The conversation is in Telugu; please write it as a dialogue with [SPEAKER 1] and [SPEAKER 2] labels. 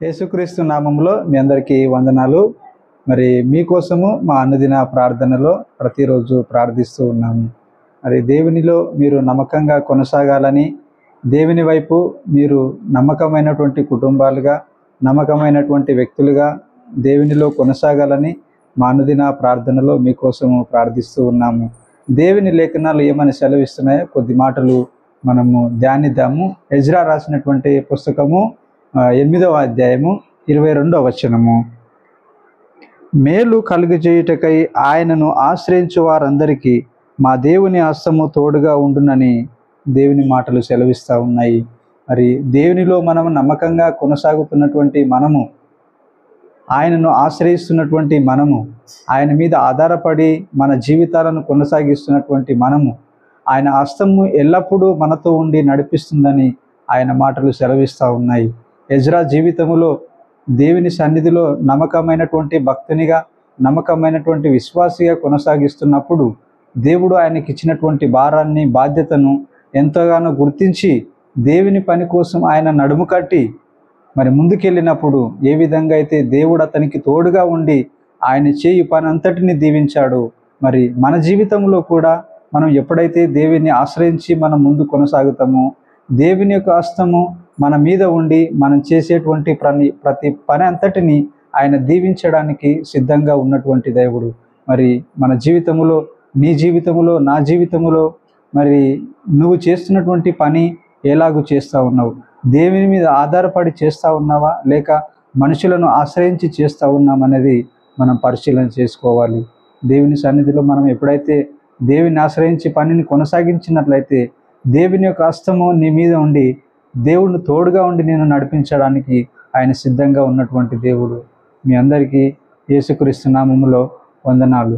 [SPEAKER 1] యేసుక్రీస్తు నామములో మీ అందరికీ వందనాలు. మరి మీకోసము మా అనుదిన ప్రార్థనలో ప్రతిరోజు ప్రార్థిస్తూ ఉన్నాము. మరి దేవునిలో మీరు నమ్మకంగా కొనసాగాలని, దేవుని వైపు మీరు నమ్మకమైనటువంటి కుటుంబాలుగా, నమ్మకమైనటువంటి వ్యక్తులుగా దేవునిలో కొనసాగాలని మా అనుదిన ప్రార్థనలో మీకోసము ప్రార్థిస్తూ ఉన్నాము. దేవుని లేఖనాలు ఏమని సెలవిస్తున్నాయో కొద్ది మాటలు మనము ధ్యానిద్దాము. ఎజ్రా రాసినటువంటి పుస్తకము 8వ అధ్యాయము 22వ వచనము. మేలు కలుగజేయుటకై ఆయనను ఆశ్రయించు వారందరికీ మా దేవుని హస్తము తోడుగా ఉండునని దేవుని మాటలు సెలవిస్తూ ఉన్నాయి. మరి దేవునిలో మనము నమ్మకంగా కొనసాగుతున్నటువంటి మనము, ఆయనను ఆశ్రయిస్తున్నటువంటి మనము, ఆయన మీద ఆధారపడి మన జీవితాలను కొనసాగిస్తున్నటువంటి మనము, ఆయన హస్తము ఎల్లప్పుడూ మనతో ఉండి నడిపిస్తుందని ఆయన మాటలు సెలవిస్తూ ఉన్నాయి. ఎజ్రా జీవితంలో దేవుని సన్నిధిలో నమ్మకమైనటువంటి భక్తునిగా, నమ్మకమైనటువంటి విశ్వాసిగా కొనసాగిస్తున్నప్పుడు దేవుడు ఆయనకి ఇచ్చినటువంటి భారాన్ని, బాధ్యతను ఎంతగానో గుర్తించి దేవుని పని కోసం ఆయన నడుము కట్టి మరి ముందుకెళ్ళినప్పుడు ఏ విధంగా అయితే దేవుడు అతనికి తోడుగా ఉండి ఆయన చేయు పని అంతటిని దీవించాడు, మరి మన జీవితంలో కూడా మనం ఎప్పుడైతే దేవుని ఆశ్రయించి మనం ముందు కొనసాగుతామో, దేవుని యొక్క హస్తము మన మీద ఉండి మనం చేసేటువంటి ప్రతి పని అంతటిని ఆయన దీవించడానికి సిద్ధంగా ఉన్నటువంటి దేవుడు. మరి మన జీవితంలో, నీ జీవితంలో, నా జీవితంలో మరి నువ్వు చేస్తున్నటువంటి పని ఎలాగూ చేస్తూ ఉన్నావు? దేవుని మీద ఆధారపడి చేస్తూ ఉన్నావా, లేక మనుషులను ఆశ్రయించి చేస్తూ ఉన్నామనేది మనం పరిశీలన చేసుకోవాలి. దేవుని సన్నిధిలో మనం ఎప్పుడైతే దేవుని ఆశ్రయించి పనిని కొనసాగించినట్లయితే దేవుని యొక్క హస్తము నీ మీద ఉండి దేవుడిని తోడుగా ఉండి నేను నడిపించడానికి ఆయన సిద్ధంగా ఉన్నటువంటి దేవుడు. మీ అందరికీ యేసుక్రీస్తు నామములో వందనాలు.